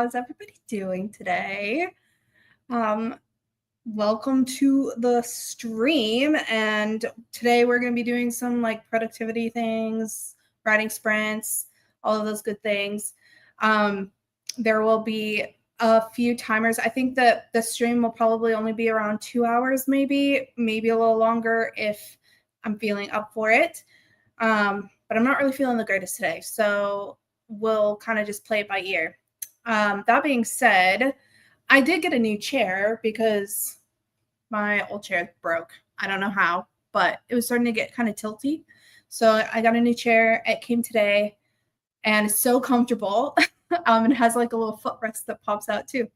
How's everybody doing today? Welcome to the stream. And today we're going to be doing some like productivity things, writing sprints, all of those good things. There will be a few timers. I think that the stream will probably only be around 2 hours, maybe a little longer if I'm feeling up for it. But I'm not really feeling the greatest today. So we'll kind of just play it by ear. That being said, I did get a new chair because my old chair broke. I don't know how, but it was starting to get kind of tilty. So I got a new chair. It came today and it's so comfortable. It has like a little footrest that pops out too.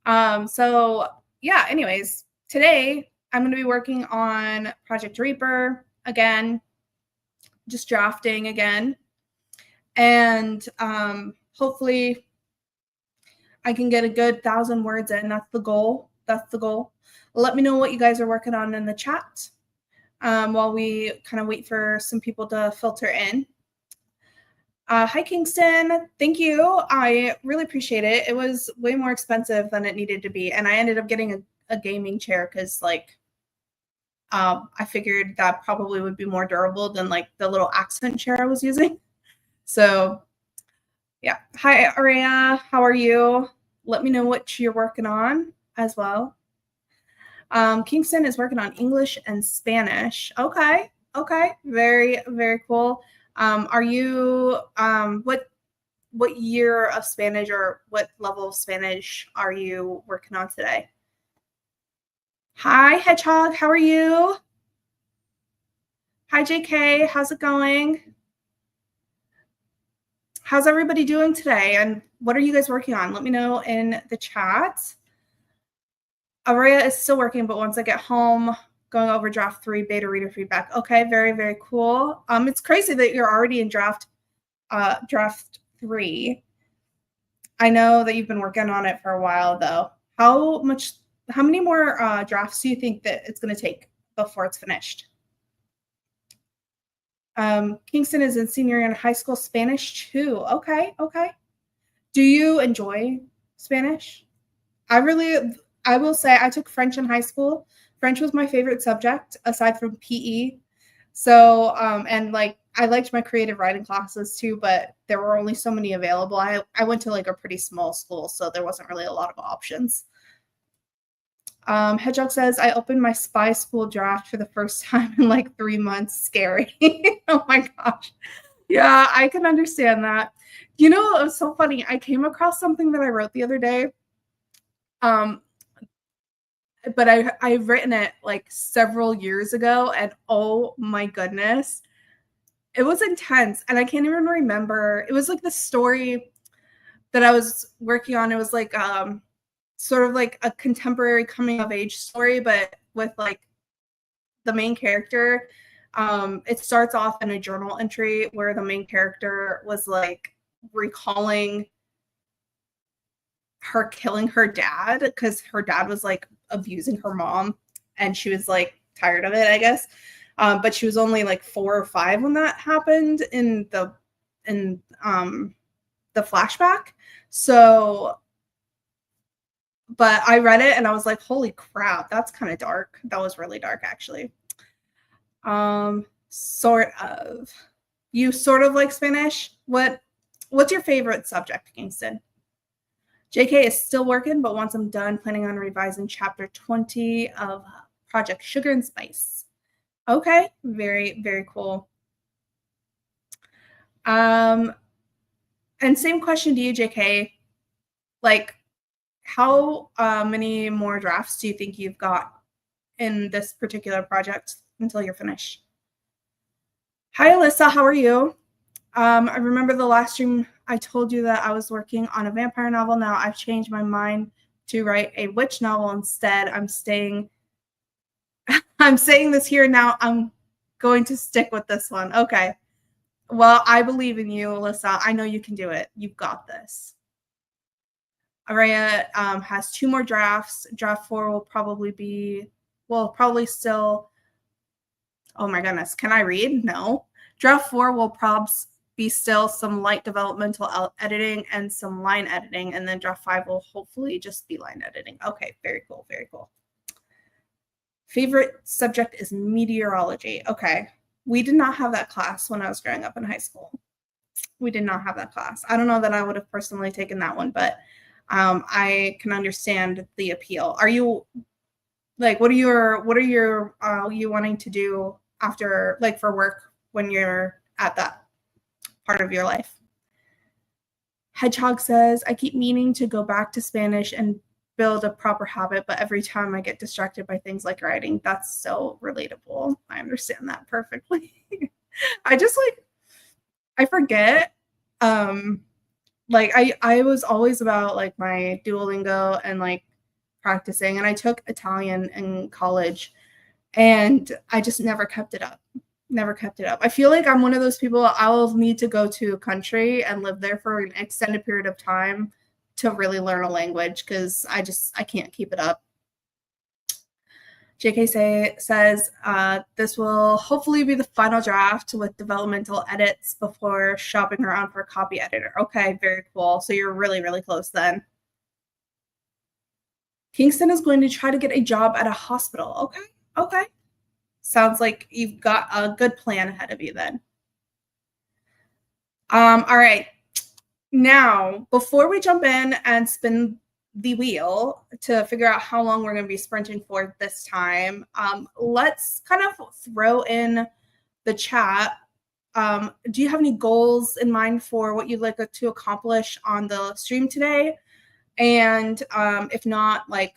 So yeah, anyways, today I'm going to be working on Project Reaper again, just drafting again. And hopefully I can get a good 1,000 words in. That's the goal. Let me know what you guys are working on in the chat while we kind of wait for some people to filter in. Hi, Kingston. Thank you. I really appreciate it. It was way more expensive than it needed to be. And I ended up getting a gaming chair because like I figured that probably would be more durable than like the little accent chair I was using. So yeah. Hi, Aria. How are you? Let me know what you're working on as well. Kingston is working on English and Spanish. Okay. Very, very cool. Are you, what year of Spanish or what level of Spanish are you working on today? Hi, Hedgehog. How are you? Hi, JK. How's it going? How's everybody doing today? And what are you guys working on? Let me know in the chat. Aria is still working, but once I get home, going over draft 3 beta reader feedback. Okay, very, very cool. It's crazy that you're already in draft 3. I know that you've been working on it for a while though. How many more drafts do you think that it's going to take before it's finished? Kingston is in senior year in high school Spanish too. Okay. Do you enjoy Spanish? I will say I took French in high school. French was my favorite subject aside from PE. So, and like I liked my creative writing classes too, but there were only so many available. I went to like a pretty small school, so there wasn't really a lot of options. Hedgehog says, I opened my spy school draft for the first time in like 3 months. Scary. Oh my gosh. Yeah, I can understand that. You know, it was so funny. I came across something that I wrote the other day. But I've written it like several years ago, and oh my goodness, it was intense. And I can't even remember. It was like the story that I was working on. It was like sort of like a contemporary coming of age story, but with like the main character. It starts off in a journal entry where the main character was like recalling her killing her dad because her dad was like abusing her mom and she was like tired of it, I guess. But she was only like 4 or 5 when that happened in the flashback. So, but I read it and I was like, holy crap, that's kind of dark. That was really dark, actually. Sort of. You sort of like Spanish? What's your favorite subject, Kingston? JK is still working, but once I'm done, planning on revising chapter 20 of Project Sugar and Spice. Okay, very, very cool. And same question to you, JK. Like, how many more drafts do you think you've got in this particular project until you're finished? Hi, Alyssa. How are you? I remember the last stream I told you that I was working on a vampire novel. Now I've changed my mind to write a witch novel instead. I'm saying this here now. I'm going to stick with this one. Okay. Well, I believe in you, Alyssa. I know you can do it. You've got this. Araya has 2 more drafts. Draft 4 will probably still. Oh my goodness. Can I read? No. Draft 4 will be still, some light developmental editing, and some line editing. And then draft 5 will hopefully just be line editing. Okay, very cool, very cool. Favorite subject is meteorology. Okay, we did not have that class when I was growing up in high school. We did not have that class. I don't know that I would have personally taken that one, but I can understand the appeal. Are you like, what are your you wanting to do after, like, for work when you're at that part of your life? Hedgehog says, I keep meaning to go back to Spanish and build a proper habit, but every time I get distracted by things like writing. That's so relatable. I understand that perfectly. I forget. Like I was always about like my Duolingo and like practicing, and I took Italian in college and I just never kept it up. Never kept it up. I feel like I'm one of those people, I'll need to go to a country and live there for an extended period of time to really learn a language, because I can't keep it up. JK says, this will hopefully be the final draft with developmental edits before shopping around for a copy editor. Okay, very cool. So you're really, really close then. Kingston is going to try to get a job at a hospital. Okay, okay. Sounds like you've got a good plan ahead of you then. All right. Now, before we jump in and spin the wheel to figure out how long we're going to be sprinting for this time, let's kind of throw in the chat. Do you have any goals in mind for what you'd like to accomplish on the stream today? And if not, like,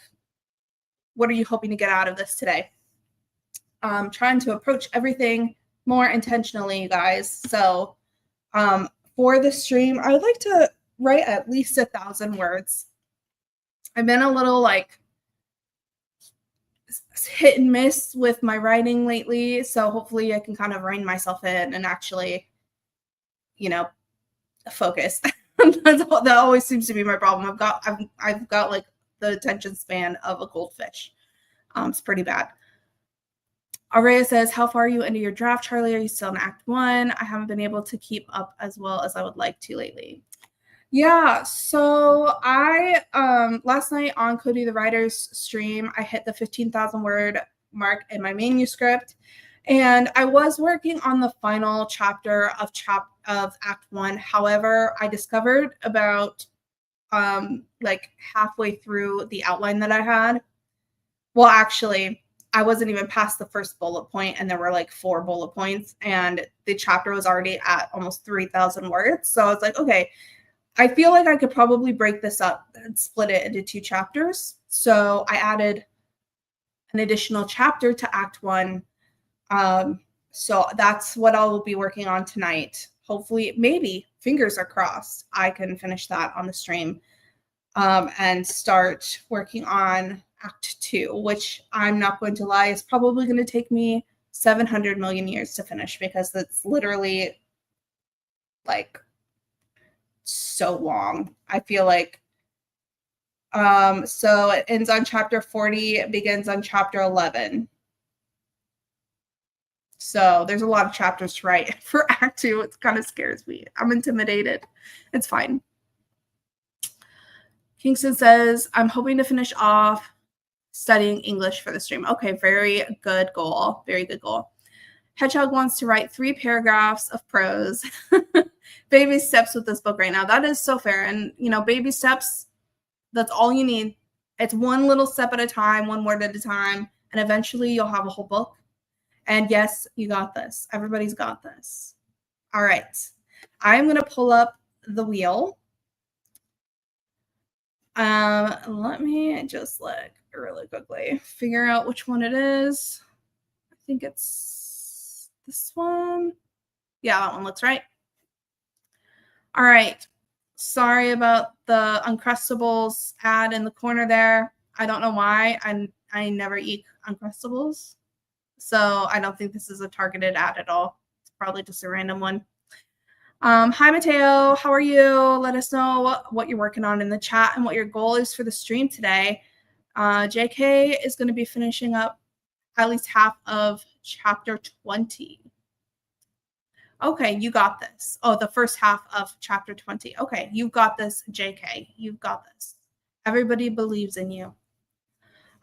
what are you hoping to get out of this today? Trying to approach everything more intentionally, you guys. So for the stream, I would like to write at least 1,000 words. I've been a little like hit and miss with my writing lately, so hopefully I can kind of rein myself in and actually, you know, focus. That always seems to be my problem. I've got like the attention span of a goldfish. It's pretty bad. Aurea says, how far are you into your draft, Charlie? Are you still in Act 1? I haven't been able to keep up as well as I would like to lately. Yeah, so I last night on Cody the Writer's stream, I hit the 15,000 word mark in my manuscript, and I was working on the final chapter of Act 1. However, I discovered about like halfway through the outline that I had. Well, actually, I wasn't even past the first bullet point, and there were like 4 bullet points, and the chapter was already at almost 3,000 words. So I was like, okay, I feel like I could probably break this up and split it into 2 chapters. So I added an additional chapter to Act 1. So that's what I will be working on tonight. Hopefully, maybe, fingers are crossed, I can finish that on the stream and start working on Act 2, which I'm not going to lie is probably going to take me 700 million years to finish, because it's literally like so long. I feel like so it ends on chapter 40, it begins on chapter 11. So there's a lot of chapters to write for Act 2. It kind of scares me. I'm intimidated. It's fine. Kingston says, I'm hoping to finish off studying English for the stream. Okay, very good goal. Very good goal. Hedgehog wants to write 3 paragraphs of prose. Baby steps with this book right now. That is so fair. And, you know, baby steps, that's all you need. It's one little step at a time, one word at a time, and eventually you'll have a whole book. And yes, you got this. Everybody's got this. All right. I'm going to pull up the wheel. Let me just look really quickly, figure out which one it is. I think it's this one. Yeah, that one looks right. All right. Sorry about the Uncrustables ad in the corner there. I don't know why. I never eat Uncrustables, so I don't think this is a targeted ad at all. It's probably just a random one. Hi, Mateo. How are you? Let us know what you're working on in the chat and what your goal is for the stream today. JK is going to be finishing up at least half of chapter 20. Okay, you got this. Oh, the first half of chapter 20. Okay, you've got this, JK. You've got this. Everybody believes in you.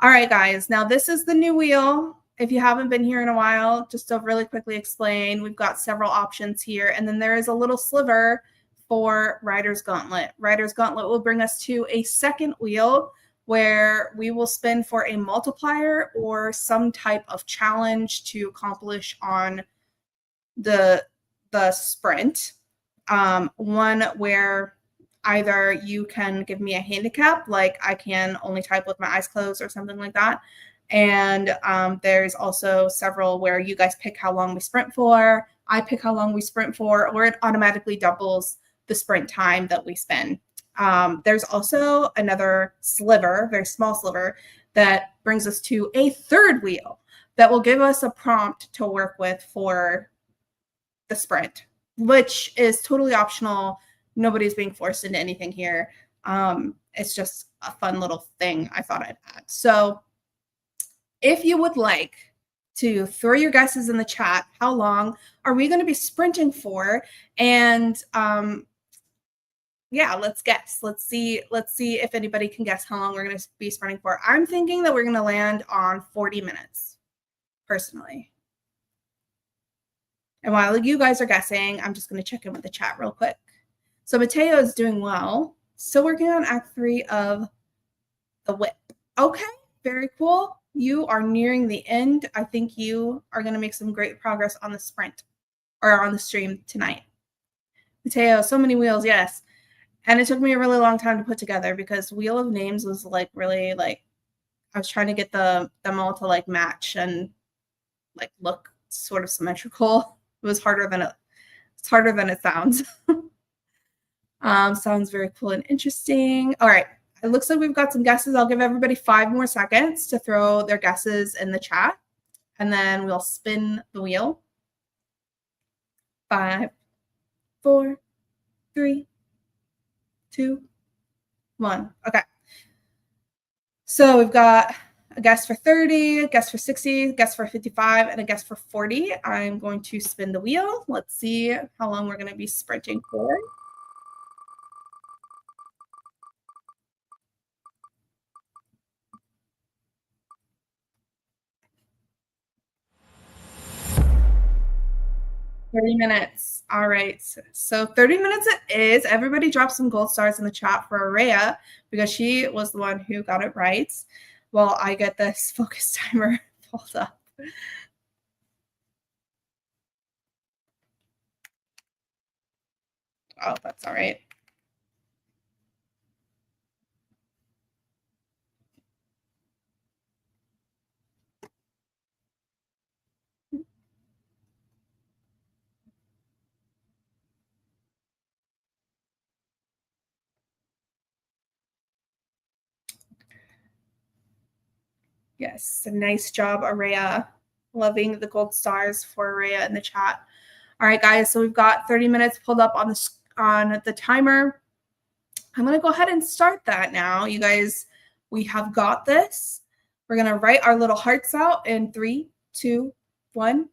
All right, guys. Now, this is the new wheel. If you haven't been here in a while, just to really quickly explain, we've got several options here. And then there is a little sliver for Rider's Gauntlet. Rider's Gauntlet will bring us to a second wheel where we will spin for a multiplier or some type of challenge to accomplish on the sprint. One where either you can give me a handicap, like I can only type with my eyes closed or something like that. And there's also several where you guys pick how long we sprint for, I pick how long we sprint for, or it automatically doubles the sprint time that we spend. There's also another sliver, very small sliver, that brings us to a third wheel that will give us a prompt to work with for the sprint, which is totally optional. Nobody's being forced into anything here. It's just a fun little thing I thought I'd add. So if you would like to throw your guesses in the chat, how long are we going to be sprinting for? And yeah, let's guess. Let's see if anybody can guess how long we're going to be sprinting for. I'm thinking that we're going to land on 40 minutes, personally. And while you guys are guessing, I'm just going to check in with the chat real quick. So Mateo is doing well. Still working on Act 3 of The Whip. Okay, very cool. You are nearing the end. I think you are going to make some great progress on the sprint or on the stream tonight. Mateo, so many wheels, yes. And it took me a really long time to put together because Wheel of Names was like really like, I was trying to get them all to like match and like look sort of symmetrical. It was harder than it sounds. Sounds very cool and interesting. All right. It looks like we've got some guesses. I'll give everybody 5 more seconds to throw their guesses in the chat, and then we'll spin the wheel. 5, 4, 3, 2, 1. Okay. So we've got a guess for 30, a guess for 60, a guess for 55, and a guess for 40. I'm going to spin the wheel. Let's see how long we're going to be sprinting for. $30 minutes. All right. So 30 minutes it is. Everybody drop some gold stars in the chat for Araya because she was the one who got it right. While I get this focus timer pulled up. Oh, that's all right. Yes, a nice job, Araya. Loving the gold stars for Araya in the chat. All right, guys. So we've got 30 minutes pulled up on the timer. I'm going to go ahead and start that now. You guys, we have got this. We're going to write our little hearts out in 3, 2, 1.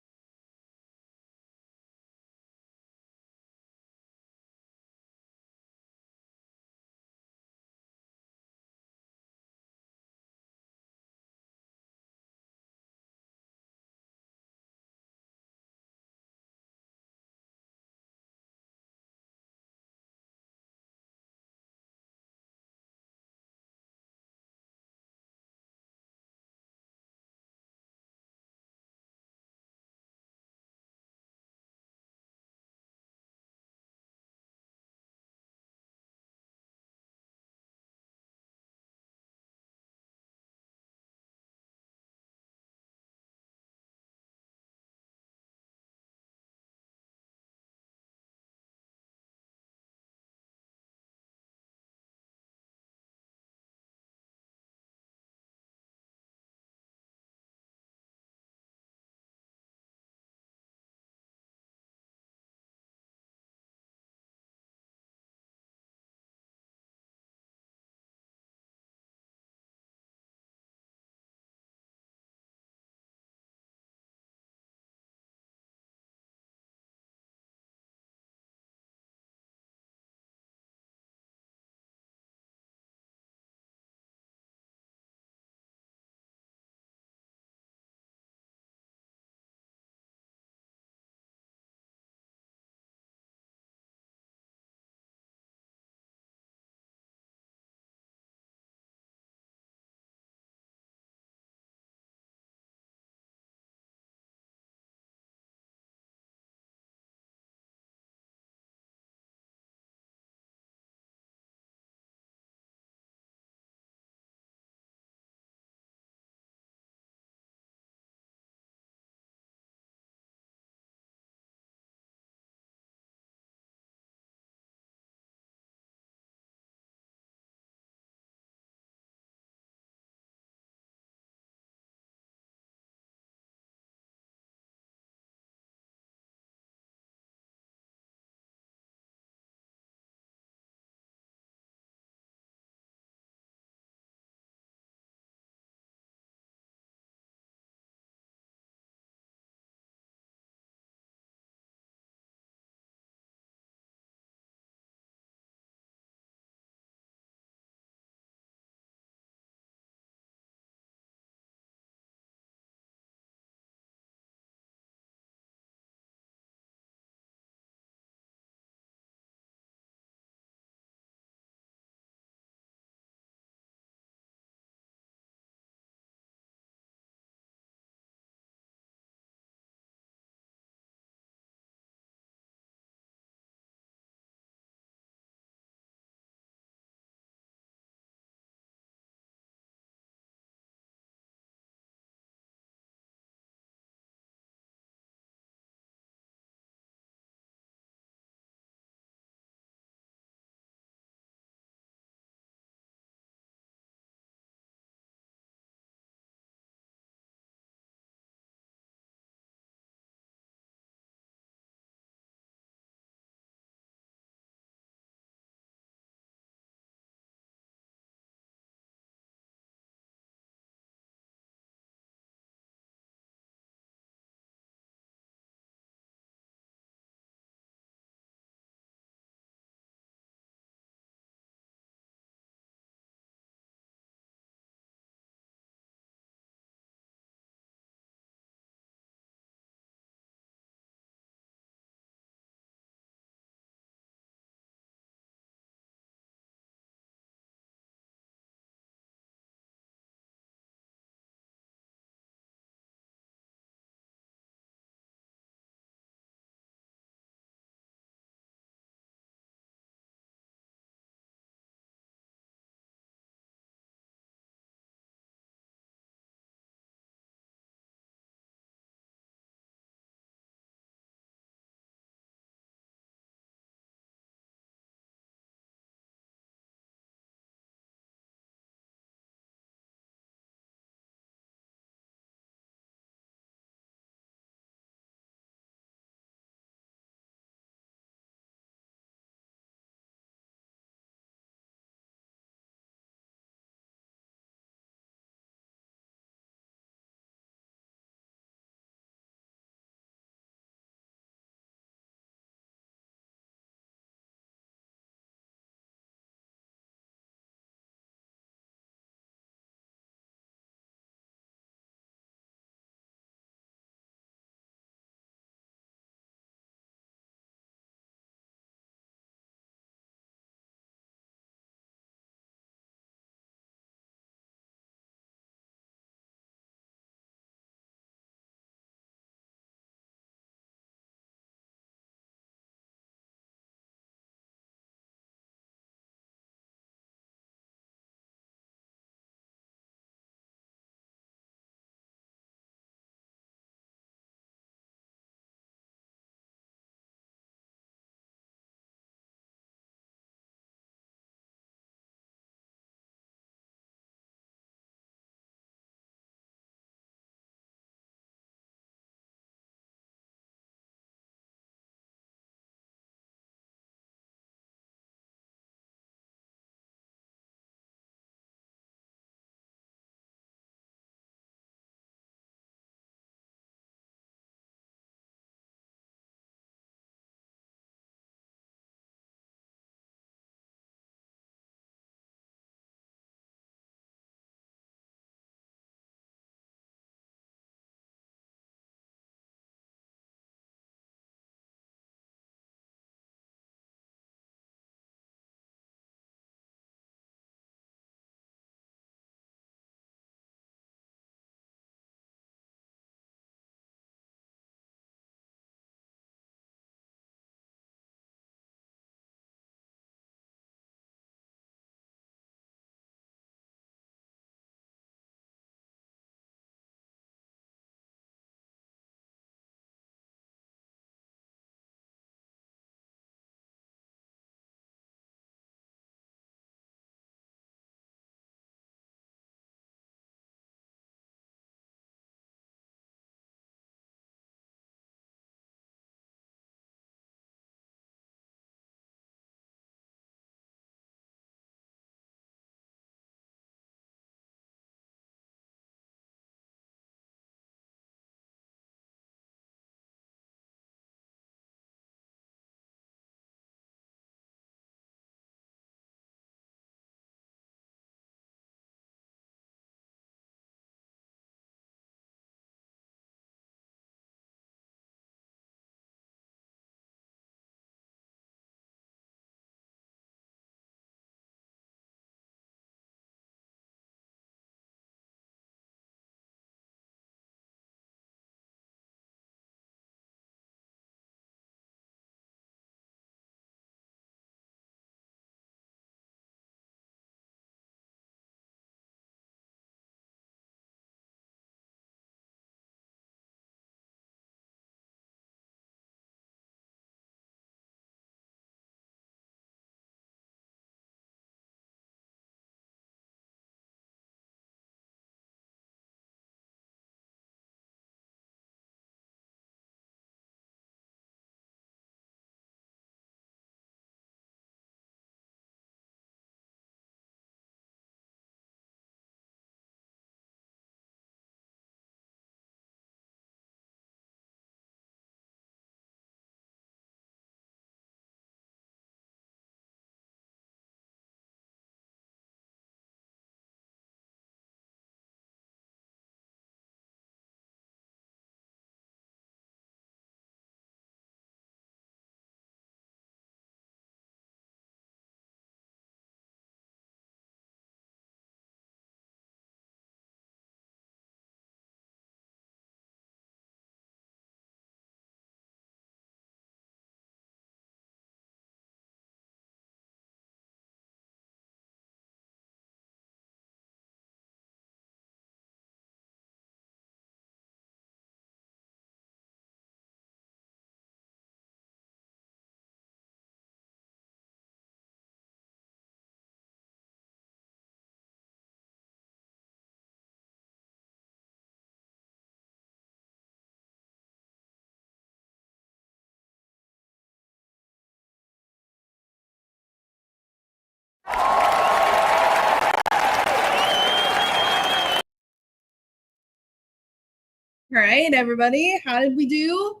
All right, everybody. How did we do?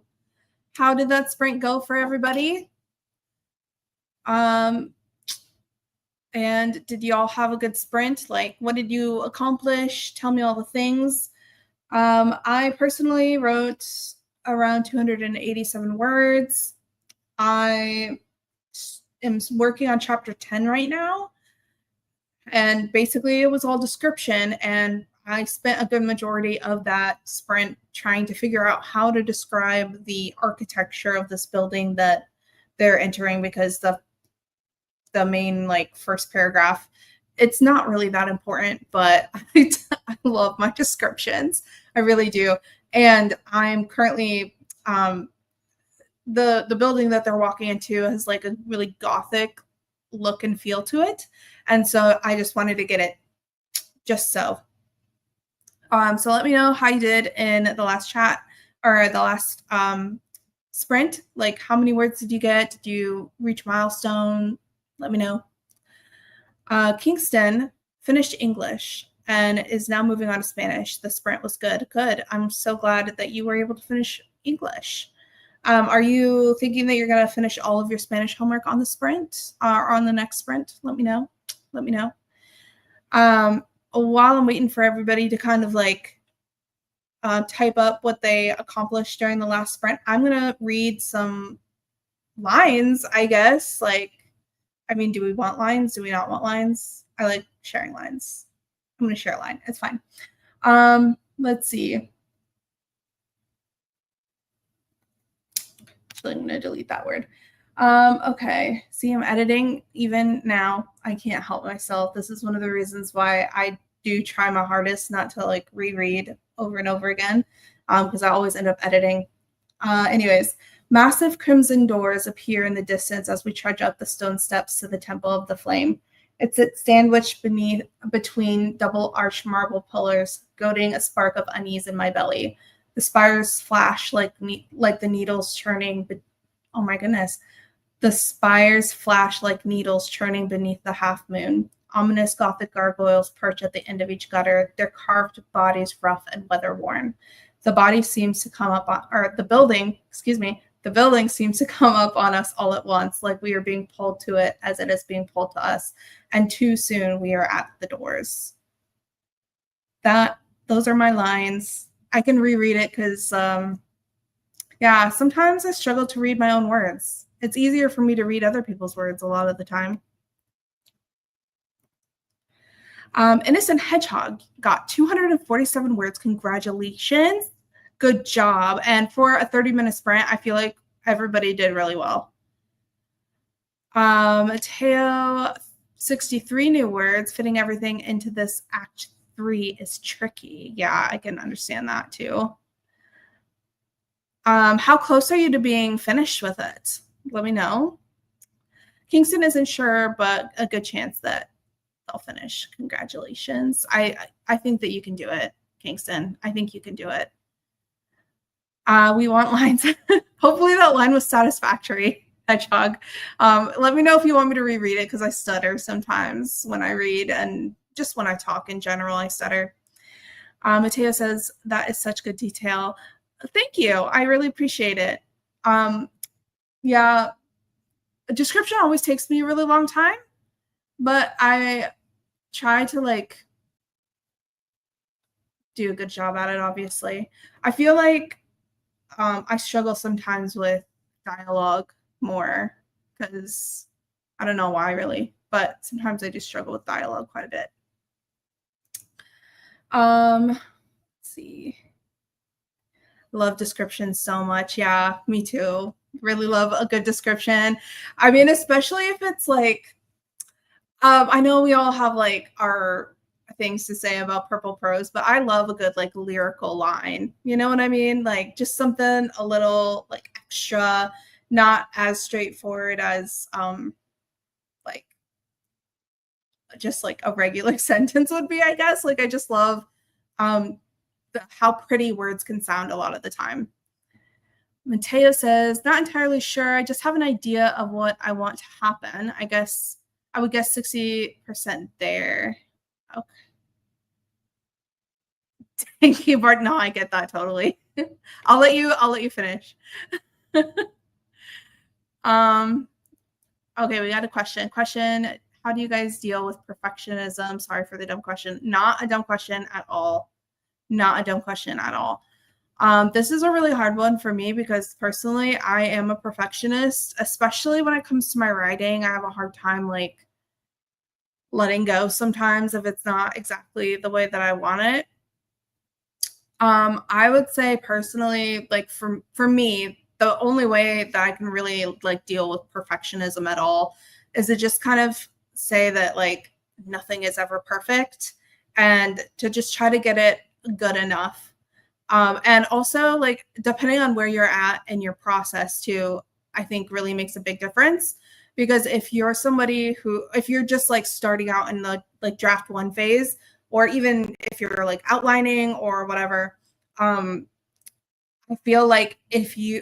How did that sprint go for everybody? And did you all have a good sprint? Like, what did you accomplish? Tell me all the things. I personally wrote around 287 words. I am working on chapter 10 right now. And basically, it was all description. And I spent a good majority of that sprint trying to figure out how to describe the architecture of this building that they're entering, because the main like first paragraph, it's not really that important, but I love my descriptions. I really do. And I'm currently the building that they're walking into has like a really gothic look and feel to it. And so I just wanted to get it just so. So let me know how you did in the last chat or the last sprint. Like, how many words did you get? Did you reach milestone? Let me know. Kingston finished English and is now moving on to Spanish. The sprint was good. Good. I'm so glad that you were able to finish English. Are you thinking that you're going to finish all of your Spanish homework on the sprint or on the next sprint? Let me know. Let me know. While I'm waiting for everybody to kind of like type up what they accomplished during the last sprint, I'm going to read some lines, I guess. Like, I mean, do we want lines? Do we not want lines? I like sharing lines. I'm going to share a line. It's fine. Let's see. Actually, I'm going to delete that word. Okay. See, I'm editing even now. I can't help myself. This is one of the reasons why I do try my hardest not to like reread over and over again, because I always end up editing. Anyways, massive crimson doors appear in the distance as we trudge up the stone steps to the Temple of the Flame. It sits sandwiched between double-arched marble pillars, goading a spark of unease in my belly. The spires flash like the needles churning. Oh my goodness. The spires flash like needles churning beneath the half moon. Ominous Gothic gargoyles perch at the end of each gutter, their carved bodies rough and weather-worn. The body seems to come up on, or the building seems to come up on us all at once, like we are being pulled to it as it is being pulled to us. And too soon we are at the doors. Those are my lines. I can reread it because, yeah, sometimes I struggle to read my own words. It's easier for me to read other people's words a lot of the time. Innocent Hedgehog got 247 words. Congratulations. Good job. And for a 30-minute sprint, I feel like everybody did really well. Mateo, 63 new words. Fitting everything into this Act 3 is tricky. Yeah, I can understand that too. How close are you to being finished with it? Let me know. Kingston isn't sure, but a good chance that they'll finish. Congratulations. I think that you can do it, Kingston. I think you can do it. We want lines. Hopefully that line was satisfactory, Hedgehog. Let me know if you want me to reread it, because I stutter sometimes when I read, and just when I talk in general, I stutter. Mateo says, that is such good detail. Thank you. I really appreciate it. Yeah, a description always takes me a really long time, but I try to like do a good job at it, obviously. I feel like I struggle sometimes with dialogue more, because I don't know why really, but sometimes I do struggle with dialogue quite a bit. Let's see. Love descriptions so much. Yeah, me too. Really love a good description. I mean, especially if it's like, I know we all have like our things to say about purple prose, but I love a good like lyrical line. You know what I mean? Like just something a little like extra, not as straightforward as like just like a regular sentence would be, I guess. Like I just love how pretty words can sound a lot of the time. Mateo says, not entirely sure. I just have an idea of what I want to happen. I guess I would guess 60% there. Okay. keyboard. No, I get that totally. I'll let you finish. Okay, we got a question. How do you guys deal with perfectionism? Sorry for the dumb question. Not a dumb question at all. Not a dumb question at all. This is a really hard one for me because personally, I am a perfectionist, especially when it comes to my writing. I have a hard time like letting go sometimes if it's not exactly the way that I want it. I would say personally, like for me, the only way that I can really like deal with perfectionism at all is to just kind of say that like nothing is ever perfect and to just try to get it good enough. And also like depending on where you're at in your process too, I think really makes a big difference. Because if you're somebody if you're just like starting out in the like draft one phase, or even if you're like outlining or whatever, I feel like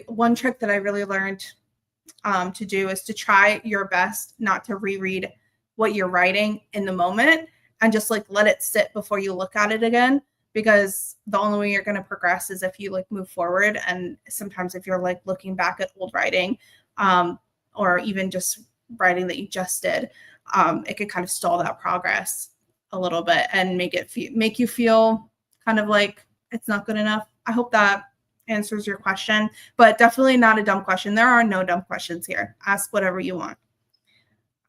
one trick that I really learned to do is to try your best not to reread what you're writing in the moment and just like let it sit before you look at it again, because the only way you're going to progress is if you like move forward. And sometimes if you're like looking back at old writing, or even just writing that you just did, it could kind of stall that progress a little bit and make you feel kind of like it's not good enough. I hope that answers your question, but definitely not a dumb question. There are no dumb questions here. Ask whatever you want.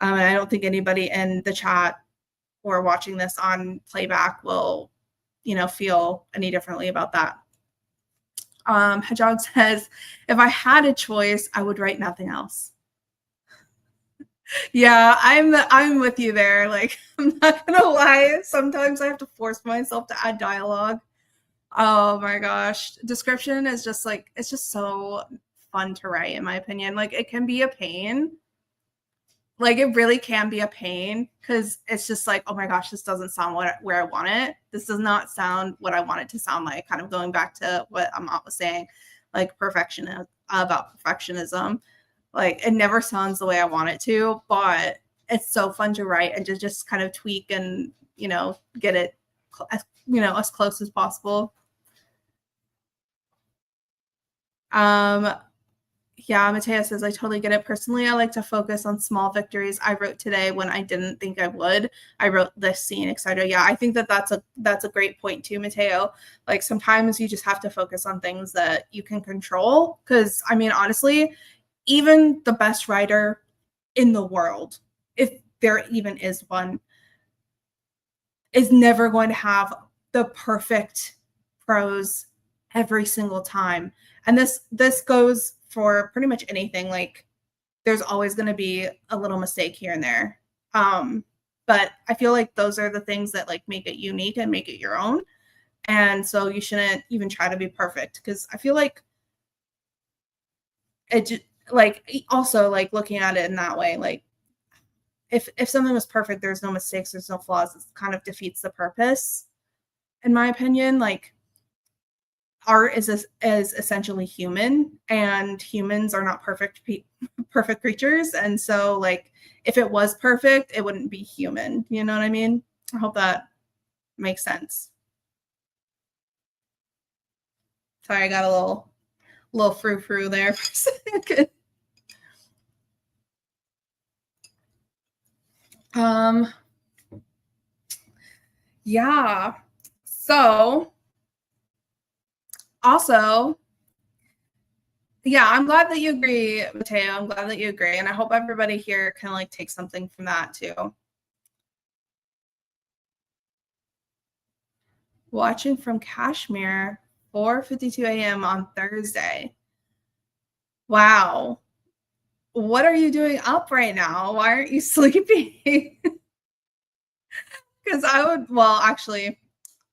And I don't think anybody in the chat or watching this on playback will, feel any differently about that. Hedgehog says, if I had a choice, I would write nothing else. Yeah, I'm with you there. Like, I'm not gonna lie. Sometimes I have to force myself to add dialogue. Oh my gosh. Description is just like, it's just so fun to write, in my opinion. Like, it can be a pain. Like, it really can be a pain because it's just like, oh my gosh, this doesn't sound where I want it. This does not sound what I want it to sound like. Kind of going back to what Amat was saying, like about perfectionism. Like, it never sounds the way I want it to, but it's so fun to write and to just kind of tweak and, get it, as close as possible. Yeah, Mateo says, I totally get it. Personally, I like to focus on small victories. I wrote today when I didn't think I would. I wrote this scene, etc. Yeah, I think that's a great point too, Mateo. Like, sometimes you just have to focus on things that you can control. Because, I mean, honestly, even the best writer in the world, if there even is one, is never going to have the perfect prose every single time. And this goes for pretty much anything. Like, there's always going to be a little mistake here and there. But I feel like those are the things that like make it unique and make it your own. And so you shouldn't even try to be perfect, because I feel like it just, like, also like looking at it in that way, like if something was perfect, there's no mistakes, there's no flaws, it kind of defeats the purpose, in my opinion. Like, art is essentially human, and humans are not perfect creatures. And so like if it was perfect, it wouldn't be human. You know what I mean? I hope that makes sense. Sorry, I got a little frou-frou there for a second. Yeah. So also, yeah, I'm glad that you agree, Mateo. I'm glad that you agree. And I hope everybody here can like take something from that too. Watching from Kashmir, 4:52 a.m. on Thursday. Wow. What are you doing up right now? Why aren't you sleeping? Because actually,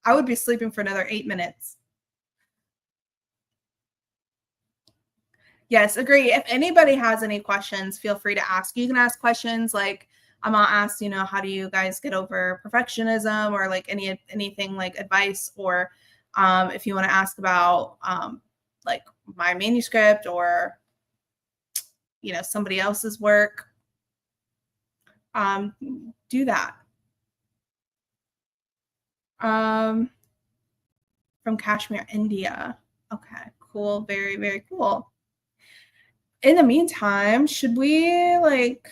I would be sleeping for another 8 minutes. Yes, agree. If anybody has any questions, feel free to ask. You can ask questions like Amat asked, how do you guys get over perfectionism, or like anything like advice, or if you want to ask about like my manuscript, or somebody else's work, do that. from Kashmir, India. Okay, cool. Very, very cool. In the meantime, should we like,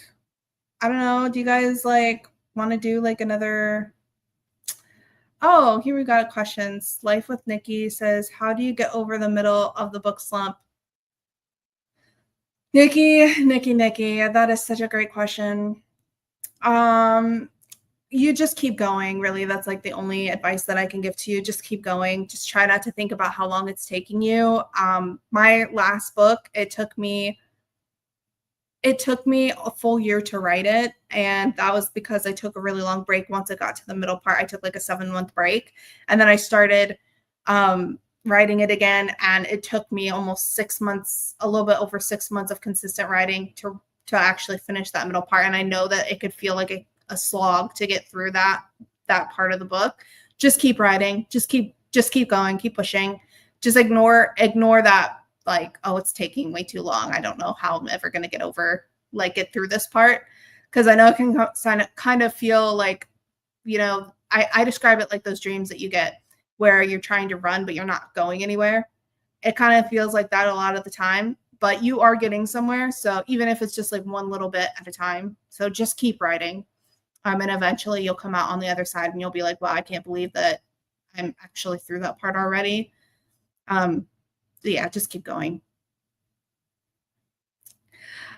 I don't know, do you guys like want to do like another? Oh, here we got questions. Life with Nikki says, how do you get over the middle of the book slump? Nikki, that is such a great question. You just keep going, really. That's like the only advice that I can give to you. Just keep going. Just try not to think about how long it's taking you. My last book, it took me a full year to write it, and that was because I took a really long break. Once I got to the middle part, I took like a 7-month break, and then I started writing it again, and it took me almost 6 months, a little bit over 6 months of consistent writing to actually finish that middle part. And I know that it could feel like a slog to get through that part of the book. Just keep writing, just keep going, keep pushing. Just ignore that, like, oh, it's taking way too long, I don't know how I'm ever going to get through this part. Because I know it can kind of feel like, you know, I describe it like those dreams that you get where you're trying to run but you're not going anywhere. It kind of feels like that a lot of the time, but you are getting somewhere. So even if it's just like one little bit at a time, so just keep writing. And eventually you'll come out on the other side and you'll be like, wow, I can't believe that I'm actually through that part already. Yeah, just keep going.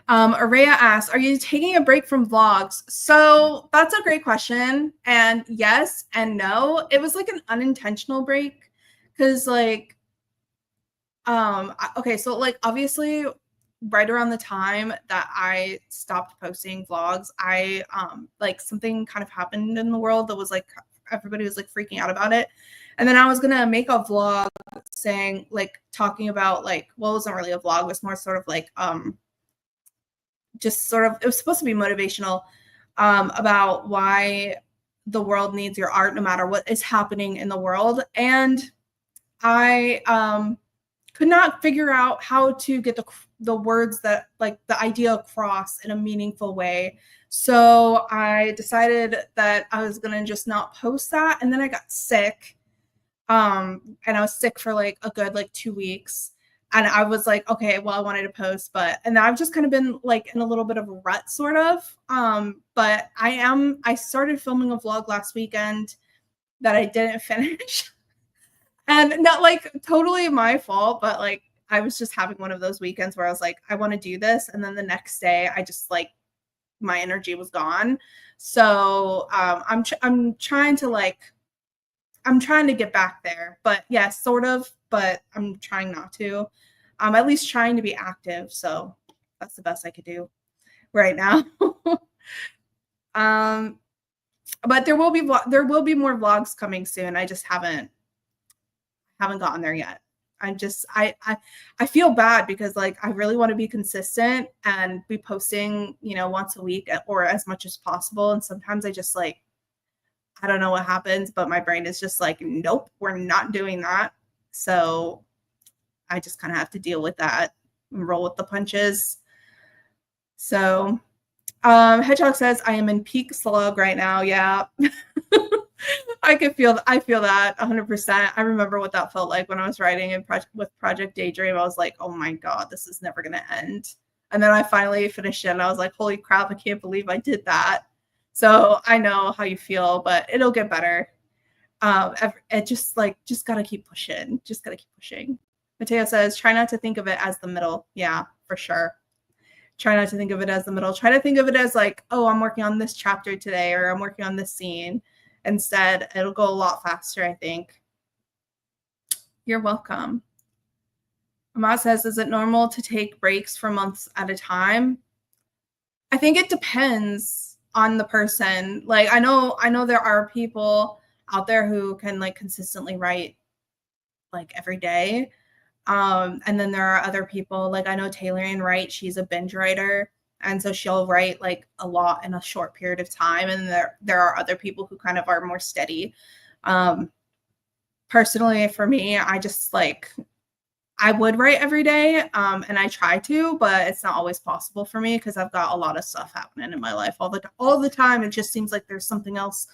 Araya asks, are you taking a break from vlogs? So that's a great question. And yes and no. It was like an unintentional break because like, okay, so like obviously right around the time that I stopped posting vlogs, I like something kind of happened in the world that was like everybody was like freaking out about it. And then I was gonna make a vlog saying like talking about like, well, it wasn't really a vlog, it was more sort of like just sort of, it was supposed to be motivational about why the world needs your art no matter what is happening in the world. And I could not figure out how to get the words that like the idea across in a meaningful way. So I decided that I was gonna just not post that. And then I got sick. And I was sick for like a good like 2 weeks. And I was like, okay, well, I wanted to post, and I've just kind of been like in a little bit of a rut sort of. But I started filming a vlog last weekend that I didn't finish. And not like totally my fault, but like I was just having one of those weekends where I was like, I want to do this. And then the next day I just like, my energy was gone. So I'm trying to get back there, but yeah, sort of, but I'm trying not to. At least trying to be active. So that's the best I could do right now. But there will be more vlogs coming soon. I just haven't gotten there yet. I feel bad because like I really want to be consistent and be posting, you know, once a week or as much as possible. And sometimes I just like, I don't know what happens, but my brain is just like, nope, we're not doing that. So I just kind of have to deal with that and roll with the punches. So Hedgehog says, I am in peak slug right now. Yeah. I feel that 100%. I remember what that felt like when I was writing with Project Daydream. I was like, oh my God, this is never going to end. And then I finally finished it and I was like, holy crap, I can't believe I did that. So I know how you feel, but it'll get better. It just got to keep pushing. Just got to keep pushing. Mateo says, try not to think of it as the middle. Yeah, for sure. Try not to think of it as the middle. Try to think of it as like, oh, I'm working on this chapter today, or I'm working on this scene. Instead, it'll go a lot faster, I think. You're welcome. Ahmad says, is it normal to take breaks for months at a time? I think it depends on the person. Like, I know there are people out there who can like consistently write like every day. And then there are other people, like I know Taylorian Wright, she's a binge writer. And so she'll write like a lot in a short period of time. And there are other people who kind of are more steady. Personally, for me, I just like, I would write every day. And I try to, but it's not always possible for me because I've got a lot of stuff happening in my life all the time. It just seems like there's something else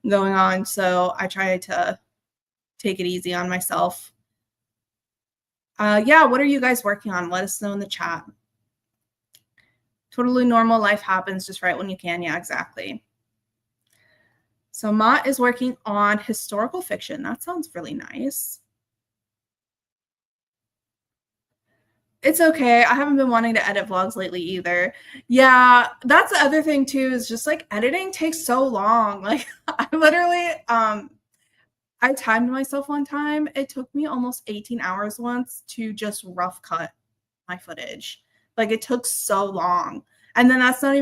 going on. So I try to take it easy on myself. Yeah, what are you guys working on? Let us know in the chat. Totally normal. Life happens. Just write when you can. Yeah, exactly. So Mott is working on historical fiction. That sounds really nice. It's okay. I haven't been wanting to edit vlogs lately either. Yeah, that's the other thing too, is just like editing takes so long. Like I literally, I timed myself one time. It took me almost 18 hours once to just rough cut my footage. Like it took so long. And then that's not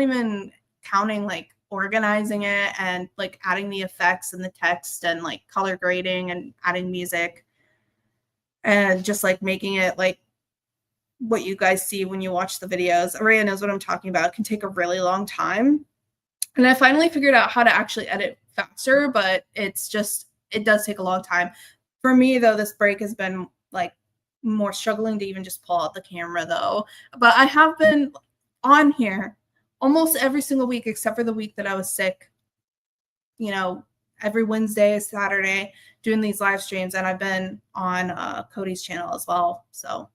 even counting like organizing it and like adding the effects and the text and like color grading and adding music and just like making it like what you guys see when you watch the videos. Araya knows what I'm talking about. It can take a really long time. And I finally figured out how to actually edit faster, but it does take a long time. For me though, this break has been like more struggling to even just pull out the camera though. But I have been on here almost every single week except for the week that I was sick. You know, every Wednesday, Saturday, doing these live streams, and I've been on Cody's channel as well. So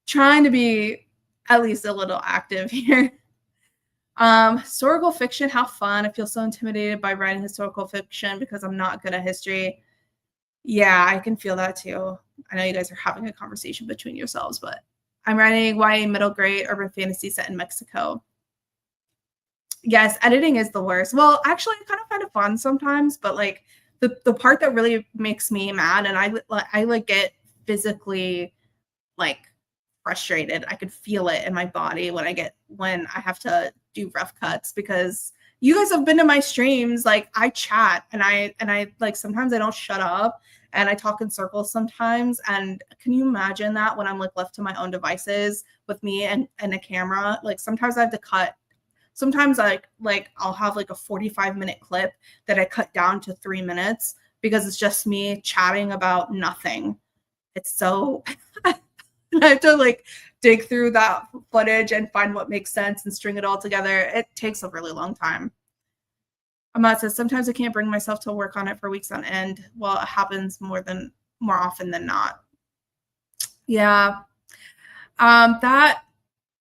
trying to be at least a little active here. Historical fiction, how fun. I feel so intimidated by writing historical fiction because I'm not good at history. Yeah, I can feel that too. I know you guys are having a conversation between yourselves, but I'm writing YA middle grade urban fantasy set in Mexico. Yes, editing is the worst. Well, actually, I kind of find it fun sometimes, but like the part that really makes me mad, and I like get physically like frustrated. I could feel it in my body when I have to do rough cuts, because you guys have been to my streams. Like I chat and I like sometimes I don't shut up and I talk in circles sometimes. And can you imagine that when I'm like left to my own devices with me and a camera? Like sometimes I have to cut. Sometimes like I'll have like a 45-minute clip that I cut down to 3 minutes because it's just me chatting about nothing. It's so I have to like dig through that footage and find what makes sense and string it all together. It takes a really long time. Ahmad says, sometimes I can't bring myself to work on it for weeks on end. Well, it happens more often than not. Yeah. That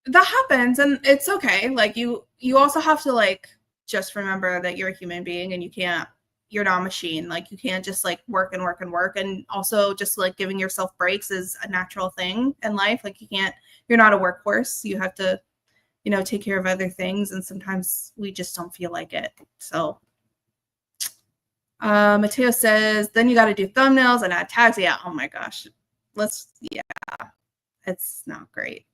happens, and it's okay. Like you also have to like just remember that you're a human being and you're not a machine. Like you can't just like work and work and work. And also just like giving yourself breaks is a natural thing in life. Like you're not a workhorse. You have to, take care of other things. And sometimes we just don't feel like it. So Mateo says, then you got to do thumbnails and add tags. Yeah. Oh my gosh. It's not great.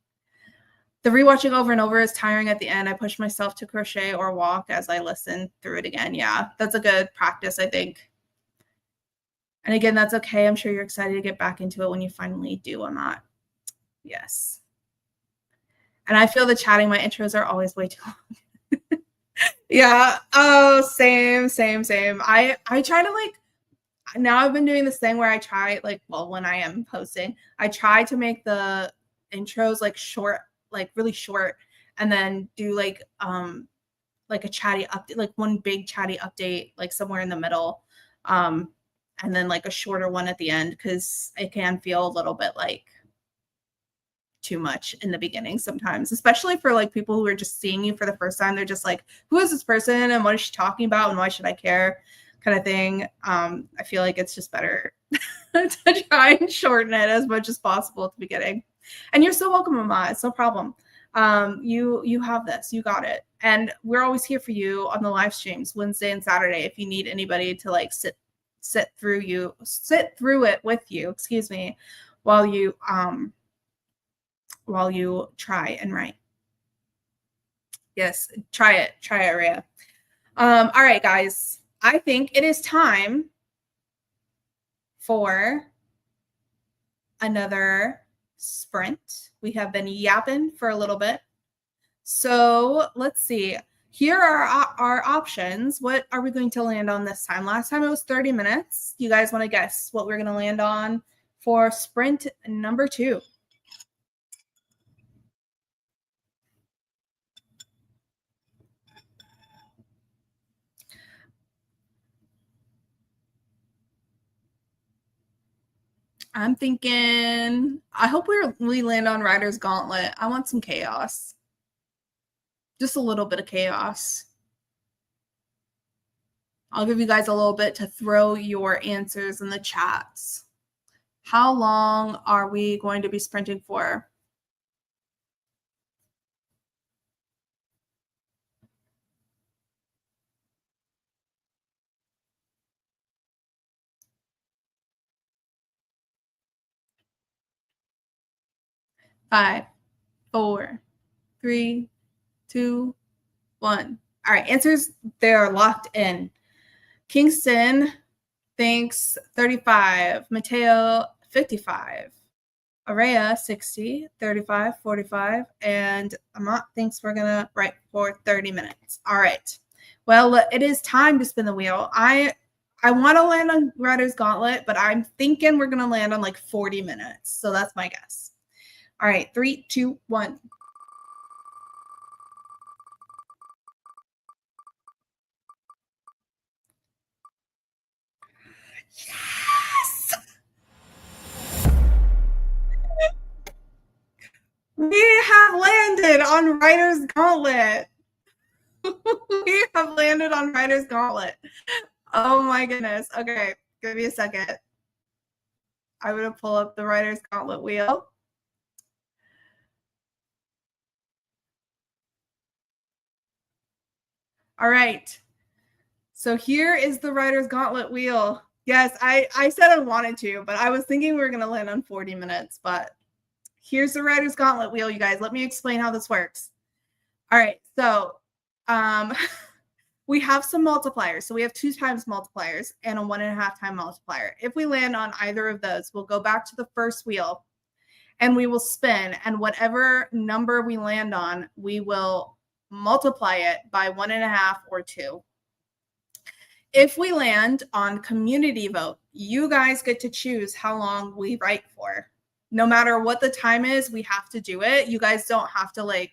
The rewatching over and over is tiring at the end. I push myself to crochet or walk as I listen through it again. Yeah, that's a good practice, I think. And again, that's okay. I'm sure you're excited to get back into it when you finally do. I'm not. Yes. And I feel the chatting, my intros are always way too long. Yeah. Oh, same. I try to like, now I've been doing this thing where I try like, well, when I am posting, I try to make the intros like short, like really short, and then do like a chatty update, like one big chatty update, like somewhere in the middle, and then like a shorter one at the end, because it can feel a little bit like too much in the beginning sometimes, especially for like people who are just seeing you for the first time. They're just like, who is this person and what is she talking about and why should I care, kind of thing. I feel like it's just better to try and shorten it as much as possible at the beginning. And you're so welcome, Mama. It's no problem. You have this, you got it. And we're always here for you on the live streams Wednesday and Saturday if you need anybody to like sit through it with you, excuse me, while you try and write. Yes, try it, Rhea. All right, guys, I think it is time for another sprint. We have been yapping for a little bit. So let's see. Here are our options. What are we going to land on this time? Last time it was 30 minutes. You guys want to guess what we're going to land on for sprint number 2? I'm thinking, I hope we land on Rider's Gauntlet. I want some chaos. Just a little bit of chaos. I'll give you guys a little bit to throw your answers in the chats. How long are we going to be sprinting for? Five, four, three, two, one. All right, answers, they're locked in. Kingston thinks 35, Mateo 55, Araya 60, 35, 45, and Amat thinks we're gonna write for 30 minutes. All right. Well, it is time to spin the wheel. I want to land on Rider's Gauntlet, but I'm thinking we're gonna land on like 40 minutes. So that's my guess. All right, 3, 2, 1. Yes! We have landed on Rider's Gauntlet. We have landed on Rider's Gauntlet. Oh my goodness. Okay, give me a second. I'm going to pull up the Rider's Gauntlet wheel. All right. So here is the Rider's Gauntlet wheel. Yes, I said I wanted to, but I was thinking we were going to land on 40 minutes. But here's the Rider's Gauntlet wheel, you guys. Let me explain how this works. All right. So we have some multipliers. So we have 2 times multipliers and a 1.5 time multiplier. If we land on either of those, we'll go back to the first wheel and we will spin. And whatever number we land on, we will multiply it by 1.5 or 2. If we land on community vote, you guys get to choose how long we write for. No matter what the time is, we have to do it. You guys don't have to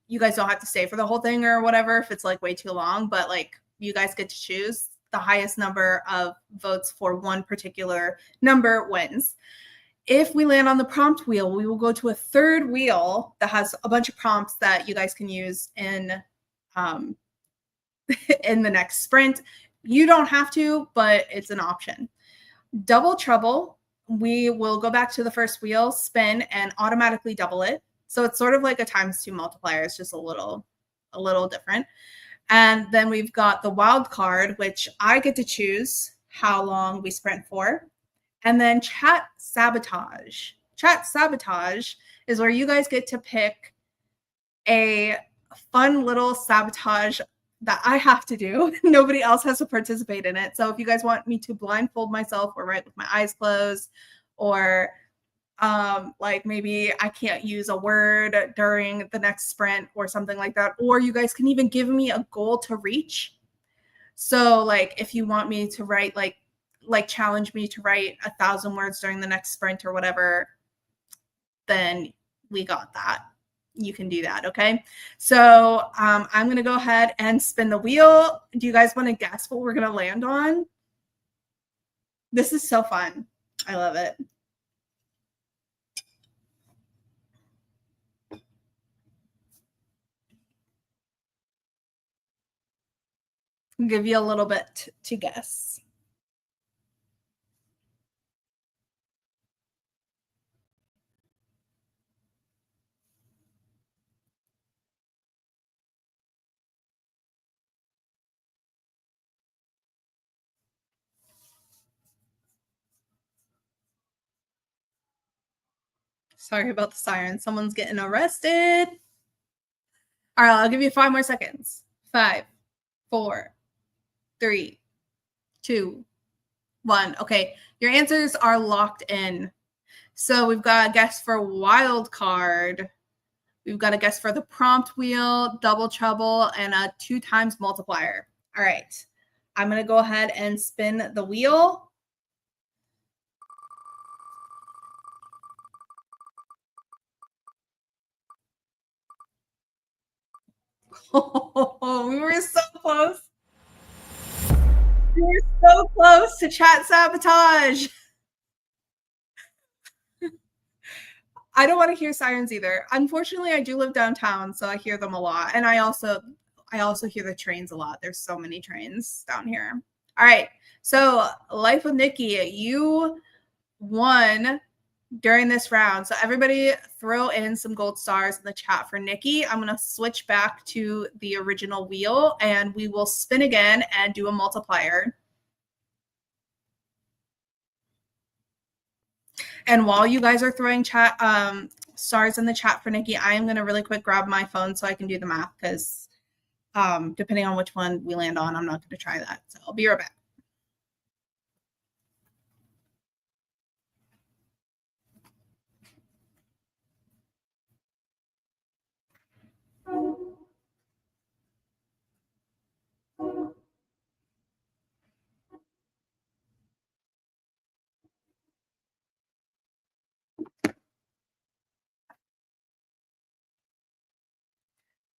you guys don't have to stay for the whole thing or whatever if it's like way too long, but like you guys get to choose the highest number of votes for one particular number wins. If we land on the prompt wheel, we will go to a third wheel that has a bunch of prompts that you guys can use in in the next sprint. You don't have to, but it's an option. Double trouble, we will go back to the first wheel, spin, and automatically double it. So it's sort of like a times 2 multiplier. It's just a little different. And then we've got the wild card, which I get to choose how long we sprint for. And then chat sabotage. Chat sabotage is where you guys get to pick a fun little sabotage that I have to do. Nobody else has to participate in it. So if you guys want me to blindfold myself or write with my eyes closed, or like maybe I can't use a word during the next sprint or something like that, or you guys can even give me a goal to reach. So like if you want me to write like challenge me to write 1,000 words during the next sprint or whatever, then we got that. You can do that. Okay. So I'm going to go ahead and spin the wheel. Do you guys want to guess what we're going to land on? This is so fun. I love it. I'll give you a little bit to guess. Sorry about the siren. Someone's getting arrested. All right, I'll give you 5 more seconds. 5, 4, 3, 2, 1. Okay, your answers are locked in. So we've got a guess for wild card. We've got a guess for the prompt wheel, double trouble, and a 2 times multiplier. All right, I'm going to go ahead and spin the wheel. Oh, we were so close. You were so close to chat sabotage. I don't want to hear sirens either. Unfortunately, I do live downtown, so I hear them a lot. And I also hear the trains a lot. There's so many trains down here. All right. So, Life with Nikki, you won during this round. So everybody throw in some gold stars in the chat for Nikki. I'm going to switch back to the original wheel and we will spin again and do a multiplier. And while you guys are throwing stars in the chat for Nikki, I am going to really quick grab my phone so I can do the math because depending on which one we land on, I'm not going to try that. So I'll be right back.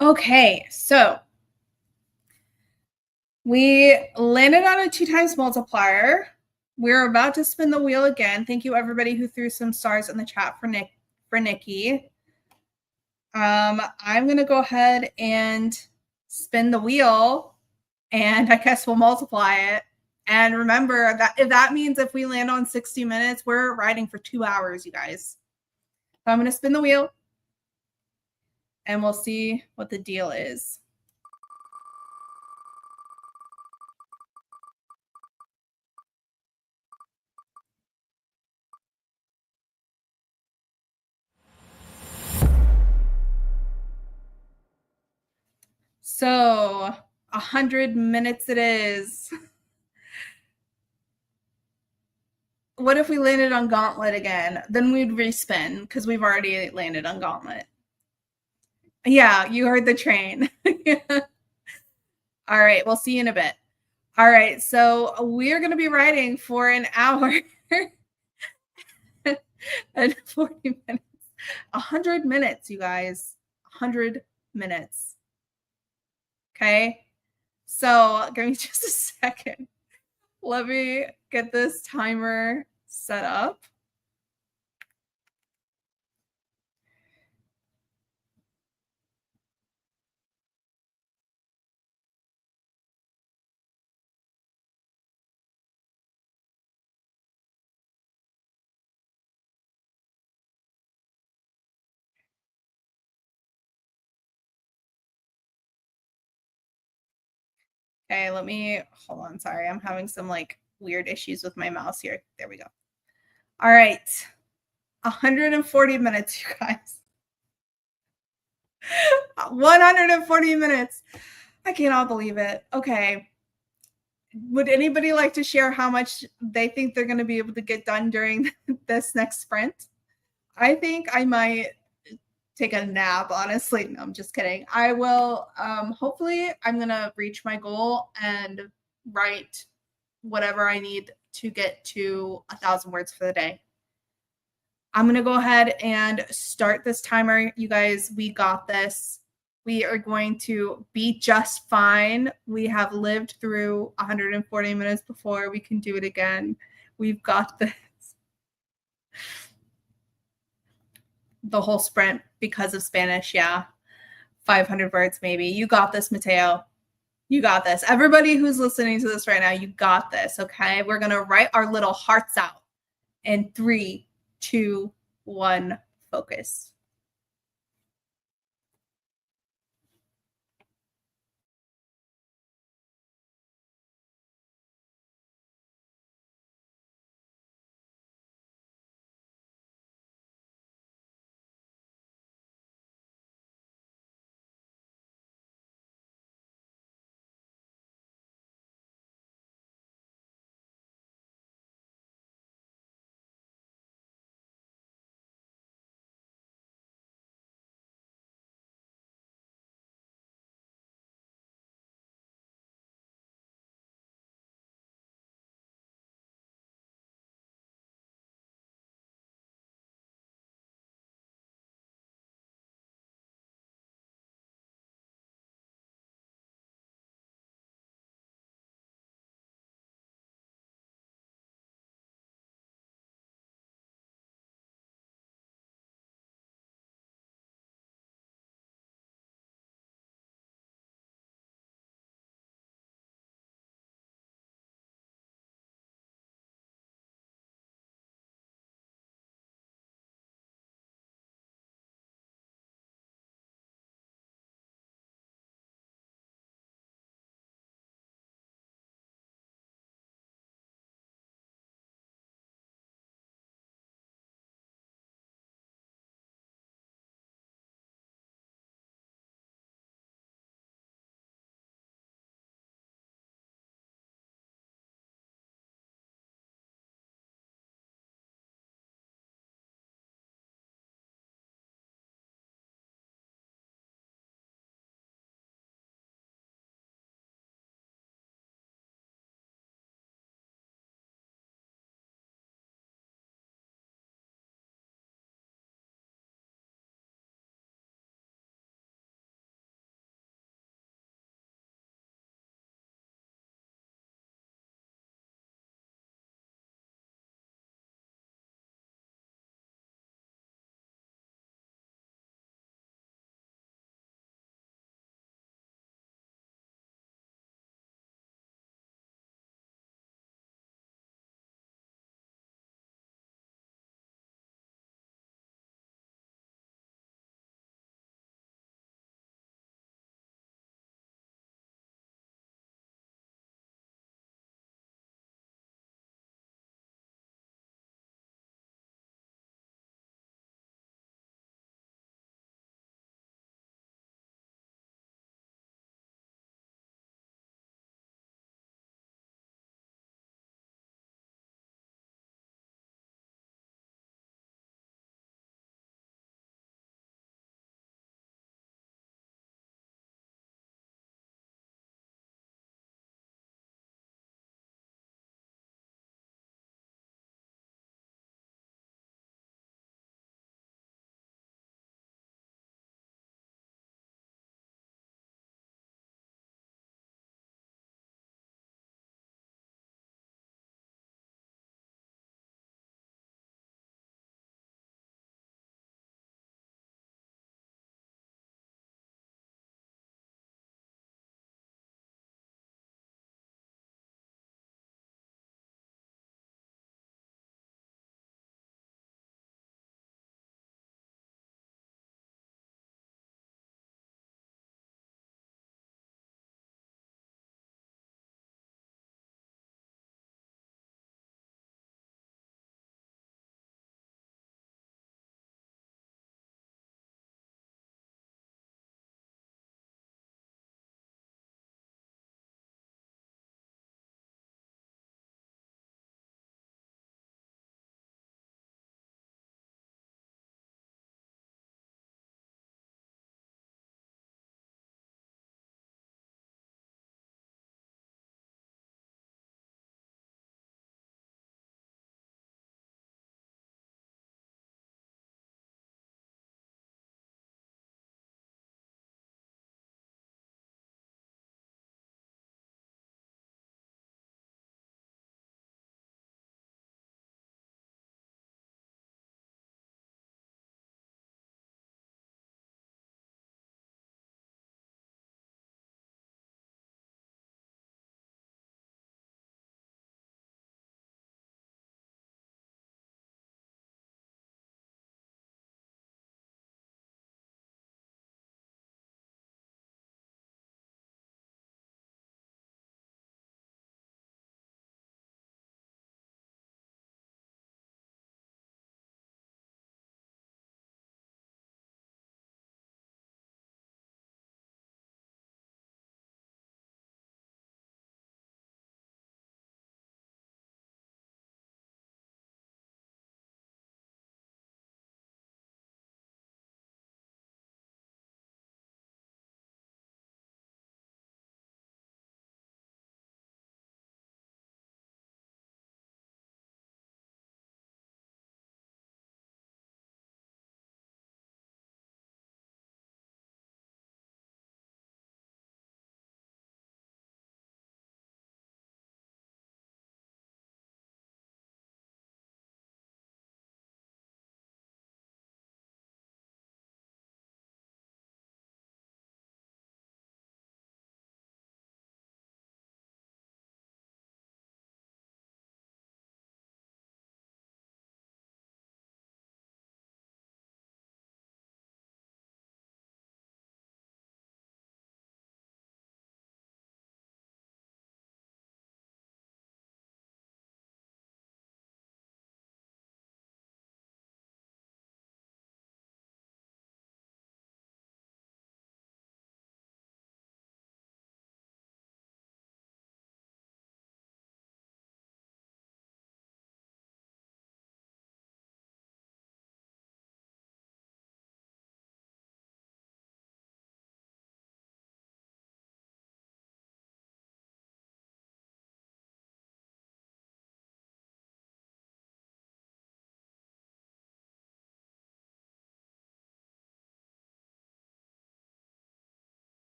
Okay, so we landed on a 2 times multiplier. We're about to spin the wheel again. Thank you everybody who threw some stars in the chat for Nikki. I'm gonna go ahead and spin the wheel, and I guess we'll multiply it. And remember that if that means if we land on 60 minutes, we're riding for 2 hours, you guys. So I'm gonna spin the wheel, and we'll see what the deal is. So 100 minutes it is. What if we landed on Gauntlet again? Then we'd respin because we've already landed on Gauntlet. Yeah, you heard the train. All right, we'll see you in a bit. All right, so we're going to be riding for an hour and 40 minutes. 100 minutes, you guys. 100 minutes. Okay, so give me just a second. Let me get this timer set up. Okay, let me hold on. Sorry, I'm having some like weird issues with my mouse here. There we go. All right, 140 minutes, you guys. 140 minutes. I cannot believe it. Okay. Would anybody like to share how much they think they're going to be able to get done during this next sprint? I think I might take a nap, honestly. No, I'm just kidding. I will, hopefully, I'm going to reach my goal and write whatever I need to get to 1,000 words for the day. I'm going to go ahead and start this timer. You guys, we got this. We are going to be just fine. We have lived through 140 minutes before. We can do it again. We've got this. The whole sprint because of Spanish. Yeah. 500 words, maybe. You got this, Mateo. You got this. Everybody who's listening to this right now, you got this. Okay. We're going to write our little hearts out in 3, 2, 1, focus.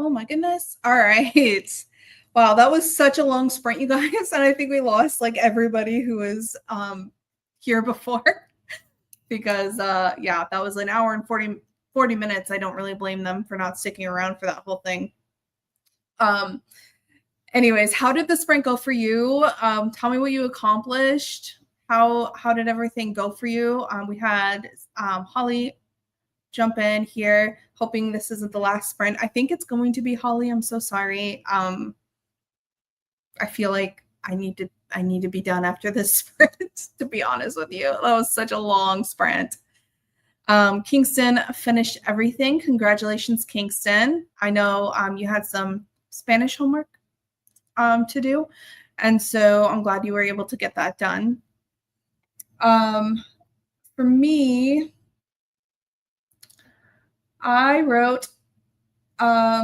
Oh my goodness. All right. Wow, that was such a long sprint, you guys. And I think we lost like everybody who was here before because yeah, that was an hour and 40 minutes. I don't really blame them for not sticking around for that whole thing. Anyways, how did the sprint go for you? Tell me what you accomplished. How did everything go for you? We had Holly jump in here, hoping this isn't the last sprint. I think it's going to be, Holly. I'm so sorry. I feel like I need to be done after this sprint, to be honest with you. That was such a long sprint. Kingston finished everything. Congratulations, Kingston. I know you had some Spanish homework to do, and so I'm glad you were able to get that done. For me, I wrote, I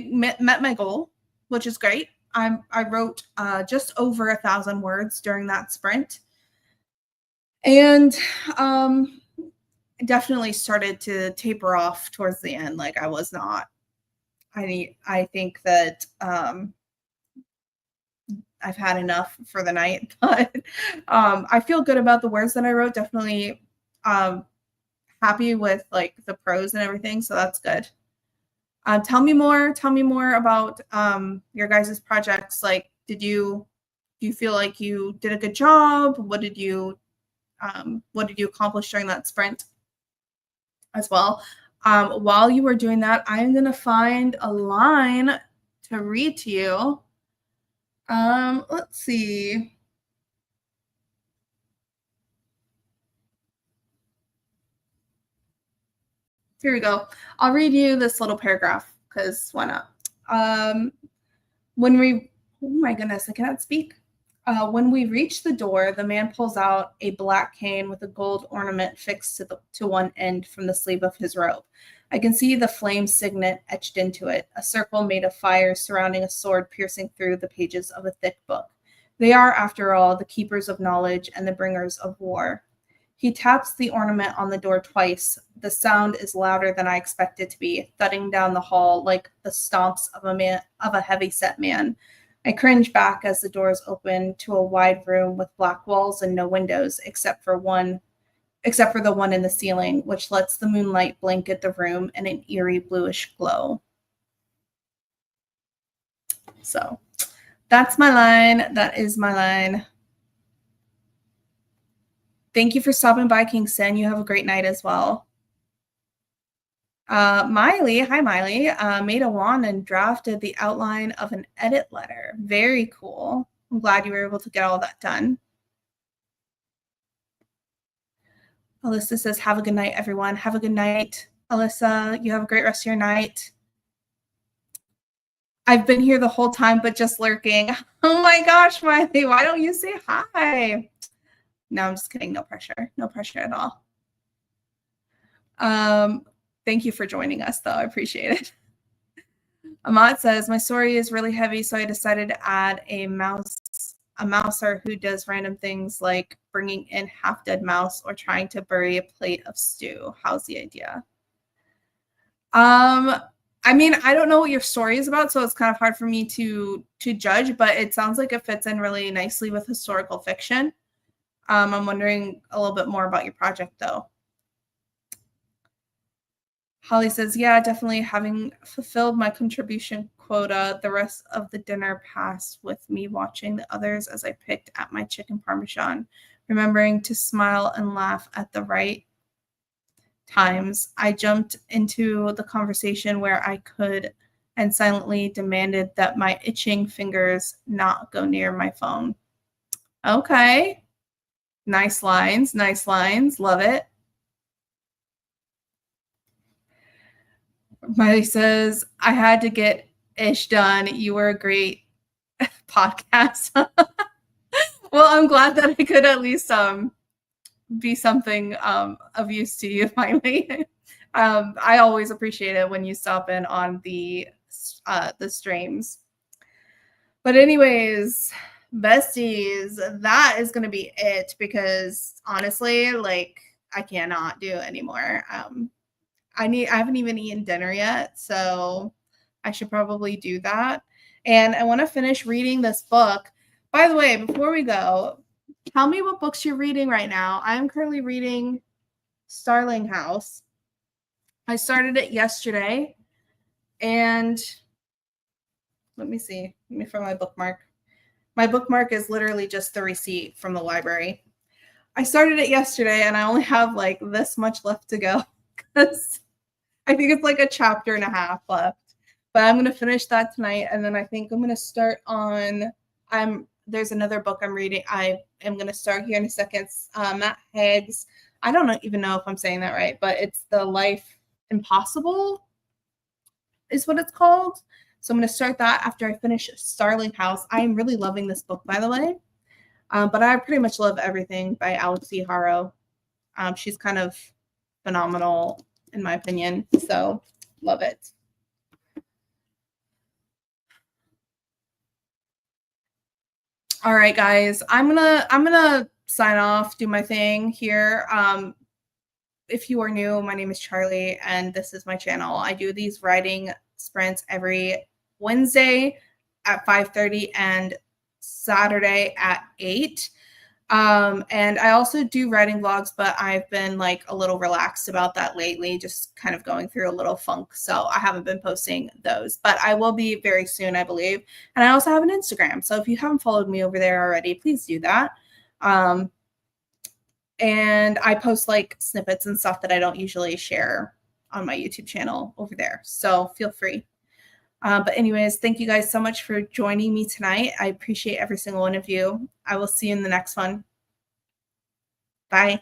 met my goal, which is great. I wrote just over 1,000 words during that sprint, and definitely started to taper off towards the end. Like I was not. I think that I've had enough for the night, but I feel good about the words that I wrote. Definitely happy with like the prose and everything, so that's good. Tell me more about your guys' projects. Like, do you feel like you did a good job? What did you accomplish during that sprint as well? While you were doing that, I'm gonna find a line to read to you. Let's see. Here we go. I'll read you this little paragraph because why not? Oh my goodness, I cannot speak. When we reach the door, the man pulls out a black cane with a gold ornament fixed to one end from the sleeve of his robe. I can see the flame signet etched into it, a circle made of fire surrounding a sword piercing through the pages of a thick book. They are, after all, the keepers of knowledge and the bringers of war. He taps the ornament on the door twice. The sound is louder than I expect it to be, thudding down the hall like the stomps of a heavy-set man. I cringe back as the doors open to a wide room with black walls and no windows, except for the one in the ceiling, which lets the moonlight blanket the room in an eerie bluish glow. So that's my line. That is my line. Thank you for stopping by, Kingston. You have a great night as well. Miley, hi Miley, made a wand and drafted the outline of an edit letter. Very cool. I'm glad you were able to get all that done. Alyssa says, have a good night, everyone. Have a good night. Alyssa, you have a great rest of your night. I've been here the whole time, but just lurking. Oh my gosh, Miley, why don't you say hi? No, I'm just kidding. No pressure. No pressure at all. Thank you for joining us, though. I appreciate it. Amat says, my story is really heavy, so I decided to add a mouser who does random things like bringing in half-dead mouse or trying to bury a plate of stew. How's the idea? I mean, I don't know what your story is about, so it's kind of hard for me to judge, but it sounds like it fits in really nicely with historical fiction. I'm wondering a little bit more about your project, though. Holly says, yeah, definitely having fulfilled my contribution quota, the rest of the dinner passed with me watching the others as I picked at my chicken parmesan, remembering to smile and laugh at the right times. I jumped into the conversation where I could and silently demanded that my itching fingers not go near my phone. Okay. Nice lines. Nice lines. Love it. Miley says, I had to get ish done. You were a great podcast. Well, I'm glad that I could at least be something of use to you, Miley. I always appreciate it when you stop in on the streams. But anyways, besties, that is going to be it because honestly, like I cannot do anymore. I haven't even eaten dinner yet, so I should probably do that. And I want to finish reading this book. By the way, before we go, tell me what books you're reading right now. I'm currently reading Starling House. I started it yesterday, and let me see. Let me find my bookmark. My bookmark is literally just the receipt from the library. I started it yesterday, and I only have like this much left to go because I think it's like a chapter and a half left. But I'm gonna finish that tonight, and then I think I'm gonna start on. There's another book I'm reading. I am gonna start here in a second. Matt Haig's. I don't even know if I'm saying that right, but it's The Life Impossible, is what it's called. So I'm gonna start that after I finish Starling House. I am really loving this book, by the way. But I pretty much love everything by Alex E. Haro. She's kind of phenomenal in my opinion. So love it. All right, guys. I'm gonna sign off, do my thing here. If you are new, my name is Charlie, and this is my channel. I do these writing sprints every Wednesday at 5:30 and Saturday at 8. And I also do writing vlogs, but I've been like a little relaxed about that lately, just kind of going through a little funk. So I haven't been posting those, but I will be very soon, I believe. And I also have an Instagram. So if you haven't followed me over there already, please do that. And I post like snippets and stuff that I don't usually share on my YouTube channel over there. So feel free. But anyways, thank you guys so much for joining me tonight. I appreciate every single one of you. I will see you in the next one. Bye.